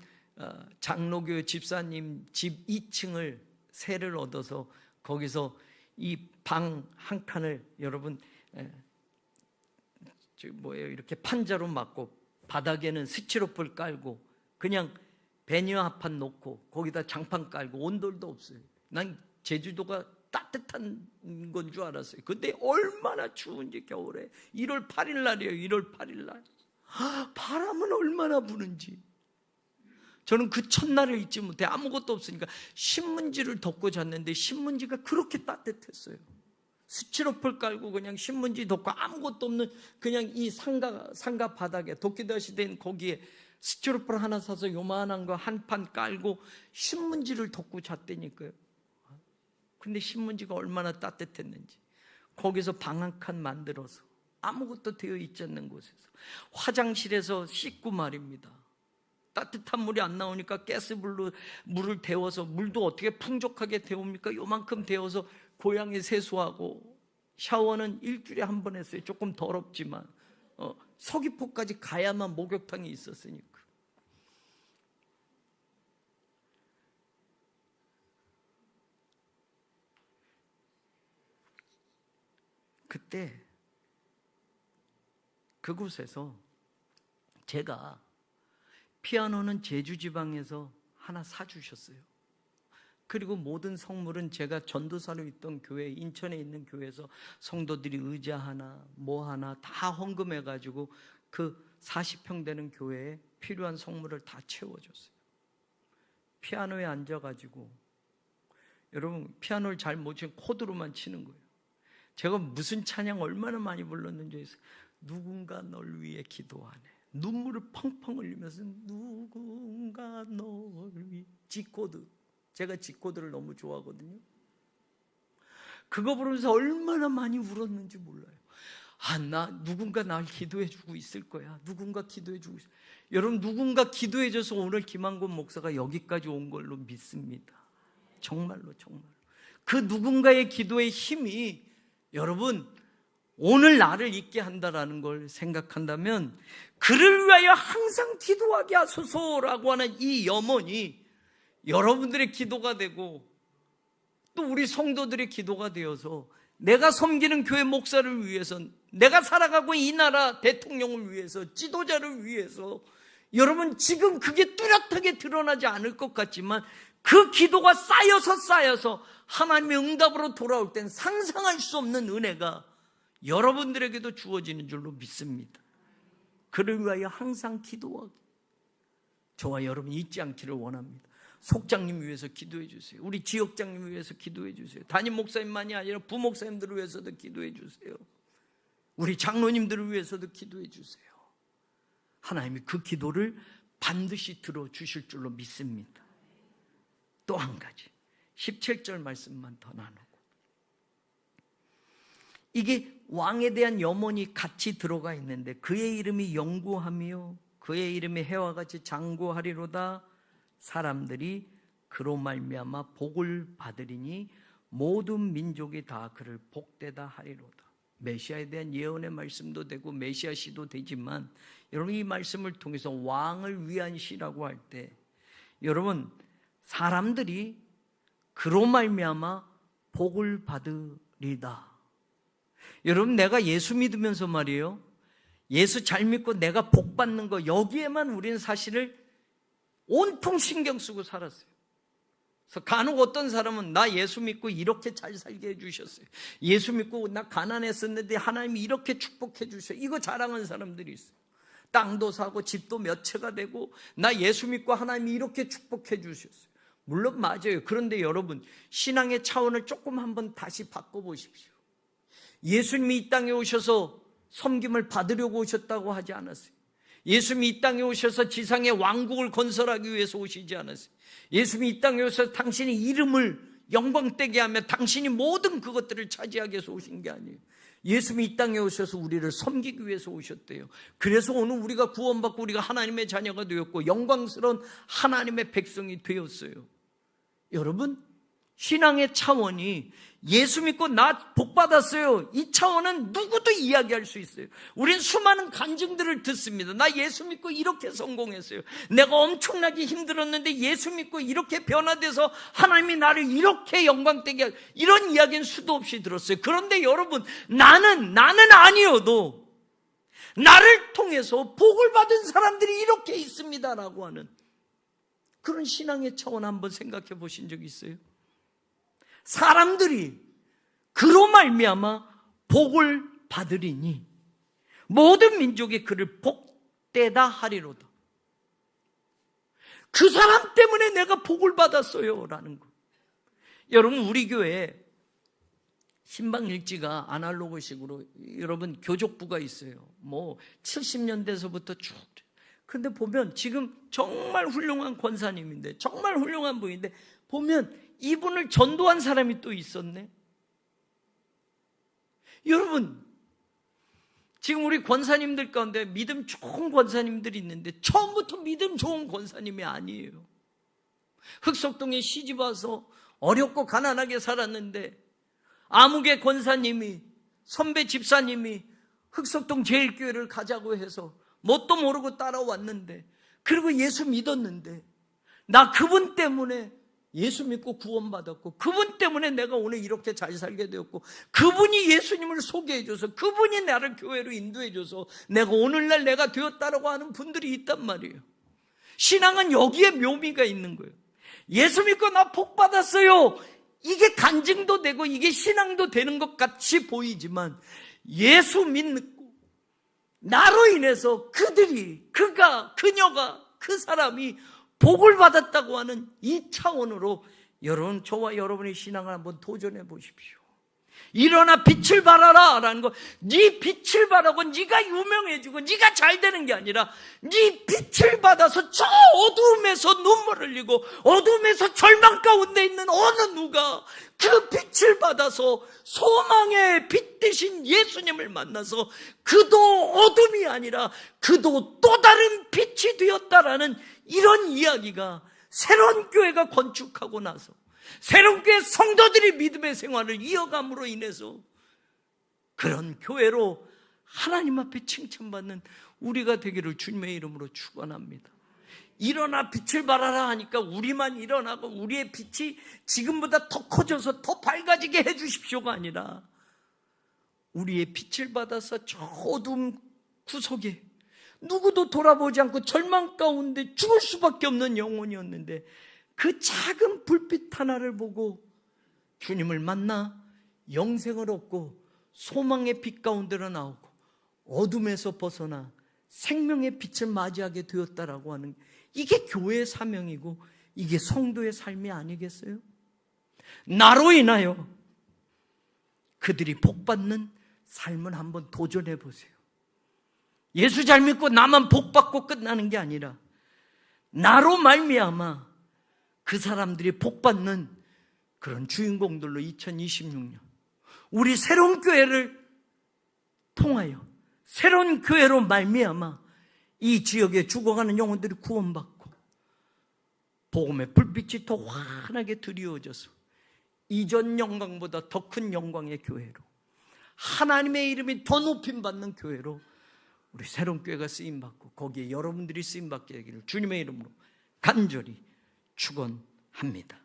장로교 집사님 집 2층을 세를 얻어서 거기서 이 방 한 칸을 여러분 이렇게 판자로 막고 바닥에는 스티로폴 깔고 그냥 베니어합판 놓고 거기다 장판 깔고 온돌도 없어요. 난 제주도가 따뜻한 건 줄 알았어요. 근데 얼마나 추운지 겨울에 1월 8일 날이에요. 1월 8일 날 바람은 얼마나 부는지 저는 그 첫날을 잊지 못해. 아무것도 없으니까 신문지를 덮고 잤는데 신문지가 그렇게 따뜻했어요. 스티로폴 깔고 그냥 신문지 덮고 아무것도 없는 그냥 이 상가 바닥에 도끼다시 된 거기에 스티로폴 하나 사서 요만한 거 한 판 깔고 신문지를 덮고 잤다니까요. 근데 신문지가 얼마나 따뜻했는지 거기서 방 한 칸 만들어서 아무것도 되어 있지 않는 곳에서 화장실에서 씻고 말입니다. 따뜻한 물이 안 나오니까 가스불로 물을 데워서, 물도 어떻게 풍족하게 데웁니까? 요만큼 데워서 고양이 세수하고 샤워는 일주일에 한 번 했어요. 조금 더럽지만 서귀포까지 가야만 목욕탕이 있었으니까. 그때 그곳에서 제가 피아노는 제주 지방에서 하나 사주셨어요. 그리고 모든 성물은 제가 전도사로 있던 교회, 인천에 있는 교회에서 성도들이 의자 하나 뭐 하나 다 헌금해가지고 그 40평 되는 교회에 필요한 성물을 다 채워줬어요. 피아노에 앉아가지고 여러분 피아노를 잘 못 치면 코드로만 치는 거예요. 제가 무슨 찬양 얼마나 많이 불렀는지 해서 누군가 널 위해 기도하네. 눈물을 펑펑 흘리면서 누군가 널 위해 G코드. 제가 G코드를 너무 좋아하거든요. 그거 부르면서 얼마나 많이 울었는지 몰라요. 누군가 날 기도해 주고 있을 거야. 누군가 기도해 주고 있을. 여러분 누군가 기도해 줘서 오늘 김한권 목사가 여기까지 온 걸로 믿습니다. 정말로. 그 누군가의 기도의 힘이 여러분 오늘 나를 있게 한다라는 걸 생각한다면 그를 위하여 항상 기도하게 하소서라고 하는 이 염원이 여러분들의 기도가 되고 또 우리 성도들의 기도가 되어서 내가 섬기는 교회 목사를 위해서, 내가 살아가고 이 나라 대통령을 위해서, 지도자를 위해서, 여러분 지금 그게 뚜렷하게 드러나지 않을 것 같지만 그 기도가 쌓여서 하나님의 응답으로 돌아올 땐 상상할 수 없는 은혜가 여러분들에게도 주어지는 줄로 믿습니다. 그를 위하여 항상 기도하기. 저와 여러분 잊지 않기를 원합니다. 속장님 위해서 기도해 주세요. 우리 지역장님 위해서 기도해 주세요. 담임 목사님만이 아니라 부목사님들을 위해서도 기도해 주세요. 우리 장로님들을 위해서도 기도해 주세요. 하나님이 그 기도를 반드시 들어주실 줄로 믿습니다. 또 한 가지 17절 말씀만 더 나누고, 이게 왕에 대한 염원이 같이 들어가 있는데 그의 이름이 영구하며 그의 이름이 해와 같이 장구하리로다. 사람들이 그로 말미암아 복을 받으리니 모든 민족이 다 그를 복되다 하리로다. 메시아에 대한 예언의 말씀도 되고 메시아 시도 되지만 여러분 이 말씀을 통해서 왕을 위한 시라고 할 때 여러분 사람들이 그로 말미암아 복을 받으리다. 여러분 내가 예수 믿으면서 말이에요, 예수 잘 믿고 내가 복 받는 거 여기에만 우리는 사실을 온통 신경 쓰고 살았어요. 그래서 간혹 어떤 사람은 나 예수 믿고 이렇게 잘 살게 해주셨어요. 예수 믿고 나 가난했었는데 하나님이 이렇게 축복해 주셔요. 이거 자랑하는 사람들이 있어요. 땅도 사고 집도 몇 채가 되고 나 예수 믿고 하나님이 이렇게 축복해 주셨어요. 물론 맞아요. 그런데 여러분 신앙의 차원을 조금 한번 다시 바꿔보십시오. 예수님이 이 땅에 오셔서 섬김을 받으려고 오셨다고 하지 않았어요. 예수님이 이 땅에 오셔서 지상의 왕국을 건설하기 위해서 오시지 않았어요. 예수님이 이 땅에 오셔서 당신의 이름을 영광되게 하며 당신이 모든 그것들을 차지하기 위해서 오신 게 아니에요. 예수님이 이 땅에 오셔서 우리를 섬기기 위해서 오셨대요. 그래서 오늘 우리가 구원받고 우리가 하나님의 자녀가 되었고 영광스러운 하나님의 백성이 되었어요. 여러분 신앙의 차원이 예수 믿고 나 복 받았어요, 이 차원은 누구도 이야기할 수 있어요. 우린 수많은 간증들을 듣습니다. 나 예수 믿고 이렇게 성공했어요. 내가 엄청나게 힘들었는데 예수 믿고 이렇게 변화돼서 하나님이 나를 이렇게 영광되게 하고, 이런 이야기는 수도 없이 들었어요. 그런데 여러분 나는 아니어도 나를 통해서 복을 받은 사람들이 이렇게 있습니다라고 하는 그런 신앙의 차원 한번 생각해 보신 적 있어요? 사람들이 그로 말미암아 복을 받으리니 모든 민족이 그를 복되다 하리로다. 그 사람 때문에 내가 복을 받았어요 라는 거. 여러분 우리 교회에 신방일지가 아날로그식으로 여러분 교족부가 있어요. 뭐 70년대에서부터 쭉. 근데 보면 지금 정말 훌륭한 권사님인데 정말 훌륭한 분인데 보면 이분을 전도한 사람이 또 있었네. 여러분 지금 우리 권사님들 가운데 믿음 좋은 권사님들이 있는데 처음부터 믿음 좋은 권사님이 아니에요. 흑석동에 시집 와서 어렵고 가난하게 살았는데 아무개 권사님이 선배 집사님이 흑석동 제일교회를 가자고 해서 뭣도 모르고 따라왔는데 그리고 예수 믿었는데 나 그분 때문에 예수 믿고 구원받았고 그분 때문에 내가 오늘 이렇게 잘 살게 되었고 그분이 예수님을 소개해줘서 그분이 나를 교회로 인도해줘서 내가 오늘날 내가 되었다라고 하는 분들이 있단 말이에요. 신앙은 여기에 묘미가 있는 거예요. 예수 믿고 나 복 받았어요, 이게 간증도 되고 이게 신앙도 되는 것 같이 보이지만 예수 믿고 나로 인해서 그녀가 그 사람이 복을 받았다고 하는 이 차원으로 여러분, 저와 여러분의 신앙을 한번 도전해 보십시오. 일어나 빛을 발하라 라는 거, 네 빛을 발하고 네가 유명해지고 네가 잘 되는 게 아니라 네 빛을 받아서 저 어두움에서 눈물을 흘리고 어두움에서 절망 가운데 있는 어느 누가 그 빛을 받아서 소망의 빛 대신 예수님을 만나서 그도 어둠이 아니라 그도 또 다른 빛이 되었다라는 이런 이야기가 새로운 교회가 건축하고 나서 새로운 교회 성도들이 믿음의 생활을 이어감으로 인해서 그런 교회로 하나님 앞에 칭찬받는 우리가 되기를 주님의 이름으로 축원합니다. 일어나 빛을 발하라 하니까 우리만 일어나고 우리의 빛이 지금보다 더 커져서 더 밝아지게 해주십시오가 아니라 우리의 빛을 받아서 저 어두운 구석에 누구도 돌아보지 않고 절망 가운데 죽을 수밖에 없는 영혼이었는데 그 작은 불빛 하나를 보고 주님을 만나 영생을 얻고 소망의 빛 가운데로 나오고 어둠에서 벗어나 생명의 빛을 맞이하게 되었다라고 하는, 이게 교회의 사명이고 이게 성도의 삶이 아니겠어요? 나로 인하여 그들이 복받는 삶을 한번 도전해 보세요. 예수 잘 믿고 나만 복받고 끝나는 게 아니라 나로 말미암아 그 사람들이 복받는 그런 주인공들로 2026년 우리 새로운 교회를 통하여 새로운 교회로 말미암아 이 지역에 죽어가는 영혼들이 구원받고 복음의 불빛이 더 환하게 드리워져서 이전 영광보다 더 큰 영광의 교회로, 하나님의 이름이 더 높임받는 교회로 우리 새로운 교회가 쓰임받고 거기에 여러분들이 쓰임받게 되기를 주님의 이름으로 간절히 축원합니다.